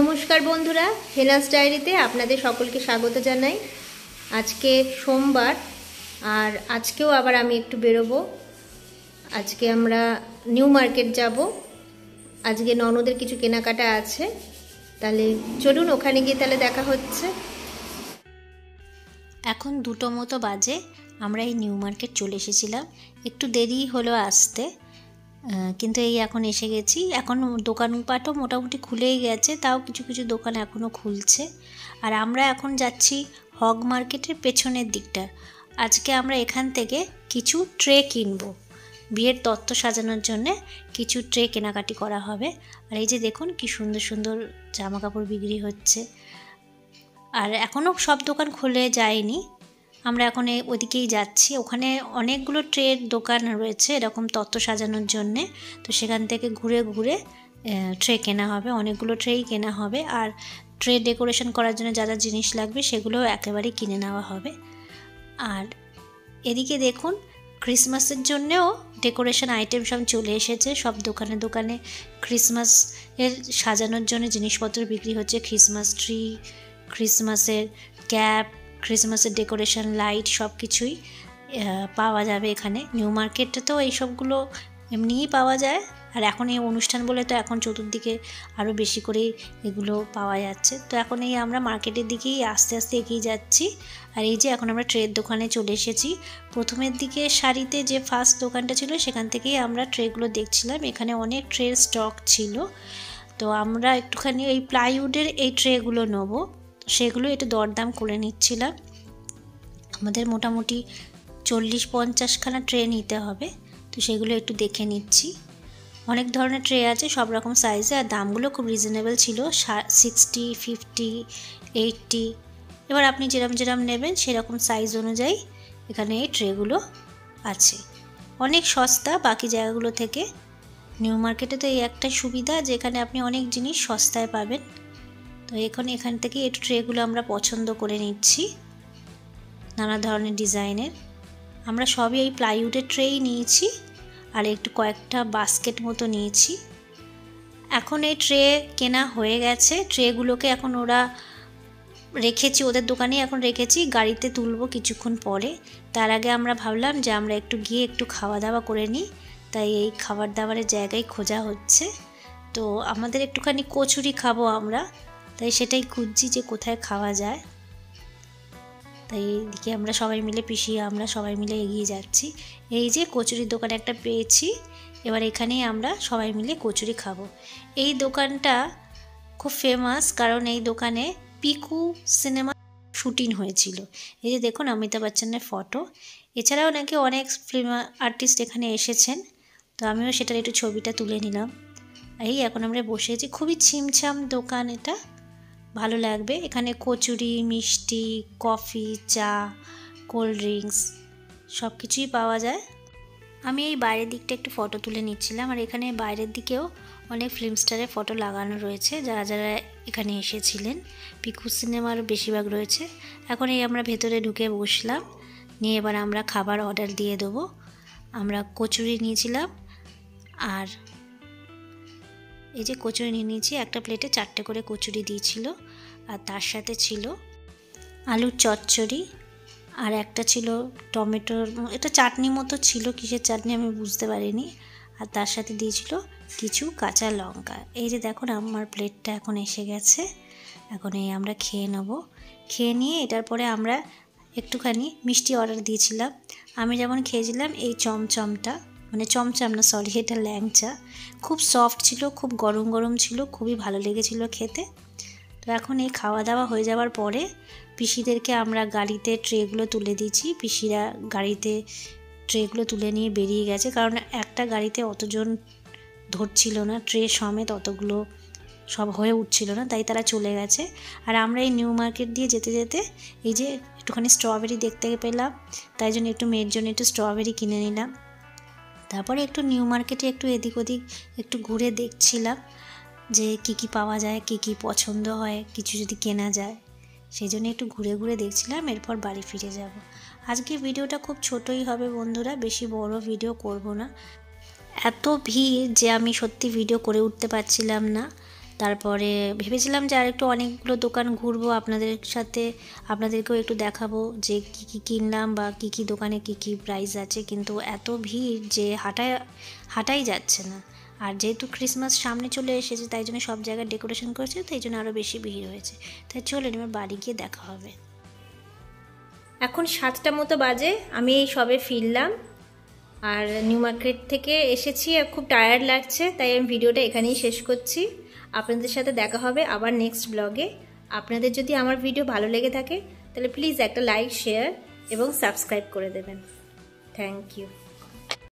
নমস্কার বন্ধুরা, হেনাস ডায়েরিতে আপনাদের সকলকে স্বাগত জানাই। আজকে সোমবার, আর আজকেও আবার আমি একটু বেরোবো। আজকে আমরা নিউ মার্কেট যাব। আজকে ননদের কিছু কেনাকাটা আছে, তাহলে চলুন ওখানে গিয়ে তাহলে দেখা হচ্ছে। এখন 2টো মতো বাজে, আমরা এই নিউ মার্কেট চলে এসেছিলাম। একটু দেরি হলো আসতে, কিন্তু এই এখন এসে গেছি। এখন দোকানপাটও মোটামুটি খুলেই গেছে, তাও কিছু কিছু দোকান এখনও খুলছে। আর আমরা এখন যাচ্ছি হগ মার্কেটের পেছনের দিকটা। আজকে আমরা এখান থেকে কিছু ট্রে কিনবো, বিয়ের তত্ত্ব সাজানোর জন্যে কিছু ট্রে কেনাকাটি করা হবে। আর এই যে দেখুন কি সুন্দর সুন্দর জামা কাপড় বিক্রি হচ্ছে। আর এখনও সব দোকান খুলে যায়নি, আমরা এখন ওদিকেই যাচ্ছি। ওখানে অনেকগুলো ট্রের দোকান রয়েছে এরকম তত্ত্ব সাজানোর জন্যে, তো সেখান থেকে ঘুরে ঘুরে ট্রে কেনা হবে, অনেকগুলো ট্রেই কেনা হবে। আর ট্রে ডেকোরেশন করার জন্য যা যা জিনিস লাগবে সেগুলোও একেবারেই কিনে নেওয়া হবে। আর এদিকে দেখুন ক্রিসমাসের জন্যেও ডেকোরেশন আইটেম সব চলে এসেছে। সব দোকানে দোকানে ক্রিসমাস এর সাজানোর জন্য জিনিসপত্র বিক্রি হচ্ছে। ক্রিসমাস ট্রি, ক্রিসমাসের ক্যাপ, ক্রিসমাসের ডেকোরেশন, লাইট সব কিছুই পাওয়া যাবে এখানে। নিউ মার্কেটে তো এইসবগুলো এমনিই পাওয়া যায়, আর এখন এই অনুষ্ঠান বলে তো এখন চতুর্দিকে আরও বেশি করেই এগুলো পাওয়া যাচ্ছে। তো এখন এই আমরা মার্কেটের দিকেই আস্তে আস্তে এগিয়ে যাচ্ছি। আর এই যে এখন আমরা ট্রের দোকানে চলে এসেছি। প্রথমের দিকে সারিতে যে ফার্স্ট দোকানটা ছিল সেখান থেকেই আমরা ট্রেগুলো দেখছিলাম। এখানে অনেক ট্রের স্টক ছিল, তো আমরা একটুখানি এই প্লাইউডের এই ট্রেগুলো নেবো, সেগুলো একটু দরদাম করে নিচ্ছিলাম। আমাদের মোটামুটি 40-50খানা ট্রে নিতে হবে, তো সেগুলো একটু দেখে নিচ্ছি। অনেক ধরনের ট্রে আছে, সব রকম সাইজে, আর দামগুলো খুব রিজনেবল ছিল, 60, 50, 80। এবার আপনি যেরকম নেবেন সেরকম সাইজ অনুযায়ী এখানে এই ট্রেগুলো আছে। অনেক সস্তা বাকি জায়গাগুলো থেকে। নিউ মার্কেটে তো এই একটা সুবিধা, যেখানে আপনি অনেক জিনিস সস্তায় পাবেন। তো এখান থেকে একটু ট্রেগুলো আমরা পছন্দ করে নিচ্ছি, নানা ধরনের ডিজাইনের। আমরা সবই এই প্লাইউডের ট্রেই নিয়েছি, আর একটু কয়েকটা বাস্কেট মতো নিয়েছি। এখন এই ট্রে কেনা হয়ে গেছে। ট্রেগুলোকে এখন রেখেছি, ওদের দোকানেই এখন রেখেছি, গাড়িতে তুলবো কিছুক্ষণ পরে। তার আগে আমরা ভাবলাম যে আমরা একটু গিয়ে একটু খাওয়া দাওয়া করে নিই, তাই এই খাবার দাবারের জায়গায় খোঁজা হচ্ছে। তো আমাদের একটুখানি কচুরি খাবো আমরা, তাই সেটাই খুঁজছি যে কোথায় খাওয়া যায়। তাই এইদিকে আমরা সবাই মিলে, পিসি আমরা সবাই মিলে এগিয়ে যাচ্ছি। এই যে কচুরির দোকান একটা পেয়েছি, এবার এখানেই আমরা সবাই মিলে কচুরি খাবো। এই দোকানটা খুব ফেমাস, কারণ এই দোকানে পিকু সিনেমা শুটিং হয়েছিল। এই যে দেখুন অমিতাভ বচ্চনের ফটো। এছাড়াও নাকি অনেক ফিল্ম আর্টিস্ট এখানে এসেছেন, তো আমিও সেটার একটু ছবিটা তুলে নিলাম। এই এখন আমরা বসেছি, খুবই ছিমছাম দোকান, এটা ভালো লাগবে। এখানে কচুরি, মিষ্টি, কফি, চা, কোল্ড ড্রিঙ্কস সব কিছুই পাওয়া যায়। আমি এই বাইরের দিকটা একটু ফটো তুলে নিচ্ছিলাম, আর এখানে বাইরের দিকেও অনেক ফিল্ম স্টারের ফটো লাগানো রয়েছে, যারা যারা এখানে এসেছিলেন। পিকু সিনেমার বেশিরভাগ রয়েছে। এখন এই আমরা ভেতরে ঢুকে বসলাম, নিয়ে এবার আমরা খাবার অর্ডার দিয়ে দেবো। আমরা কচুরি নিয়েছিলাম, আর এই যে কচুরি নিয়ে নিয়েছি, একটা প্লেটে 4টে করে কচুরি দিয়েছিল। আর তার সাথে ছিল আলুর চচ্চড়ি, আর একটা ছিল টমেটোর, এটা চাটনি মতো ছিল, কিসের চাটনি আমি বুঝতে পারিনি। আর তার সাথে দিয়েছিল কিছু কাঁচা লঙ্কা। এই যে দেখুন আমার প্লেটটা এখন এসে গেছে। এখন এই আমরা খেয়ে নেব। খেয়ে নিয়ে এটার পরে আমরা একটুখানি মিষ্টি অর্ডার দিয়েছিলাম। আমি যেমন খেয়েছিলাম এই চমচমটা, মানে চমচম না সরি, এটা ল্যাংচা। খুব সফট ছিল, খুব গরম গরম ছিল, খুবই ভালো লেগেছিল খেতে। তো এখন এই খাওয়া দাওয়া হয়ে যাওয়ার পরে পিসিদেরকে আমরা গাড়িতে ট্রেগুলো তুলে দিয়েছি। পিসিরা গাড়িতে ট্রেগুলো তুলে নিয়ে বেরিয়ে গেছে, কারণ একটা গাড়িতে অতজন ধরছিল না, ট্রে সমেত অতগুলো সব হয়ে উঠছিল না, তাই তারা চলে গেছে। আর আমরা এই নিউ মার্কেট দিয়ে যেতে যেতে এই যে একটুখানি স্ট্রবেরি দেখতে পেলাম, তাই জন্য একটু মেয়ের জন্য একটু স্ট্রবেরি কিনে নিলাম। তারপরে একটু নিউ মার্কেটে একটু এদিক ওদিক একটু ঘুরে দেখছিলাম যে কী পাওয়া যায়, কী পছন্দ হয়, কিছু যদি কেনা যায়, সেই জন্য একটু ঘুরে ঘুরে দেখছিলাম। এরপর বাড়ি ফিরে যাব। আজকে ভিডিওটা খুব ছোটই হবে বন্ধুরা, বেশি বড় ভিডিও করব না। এত ভিড় যে আমি সত্যি ভিডিও করে উঠতে পারছিলাম না, তারপরে ভেবেছিলাম যে আরেকটু অনেকগুলো দোকান ঘুরবো আপনাদের সাথে, আপনাদেরকেও একটু দেখাবো যে কী কী কিনলাম বা কী কী দোকানে কী কী প্রাইস আছে, কিন্তু এত ভিড় যে হাঁটাই যাচ্ছে না। আর যেহেতু ক্রিসমাস সামনে চলে এসেছে তাই জন্য সব জায়গায় ডেকোরেশন করেছে, তাই জন্য আরও বেশি ভিড় হয়েছে। তাই চলেন এবার বাড়ি গিয়ে দেখা হবে। এখন 7টা মতো বাজে, আমি এই সবে ফিরলাম আর নিউ মার্কেট থেকে এসেছি, খুব টায়ার্ড লাগছে, তাই আমি ভিডিওটা এখানেই শেষ করছি। আপনাদের সাথে দেখা হবে আবার নেক্সট ব্লগে। আপনাদের যদি আমার ভিডিও ভালো লেগে থাকে তাহলে প্লিজ একটা লাইক, শেয়ার এবং সাবস্ক্রাইব করে দেবেন। Thank you.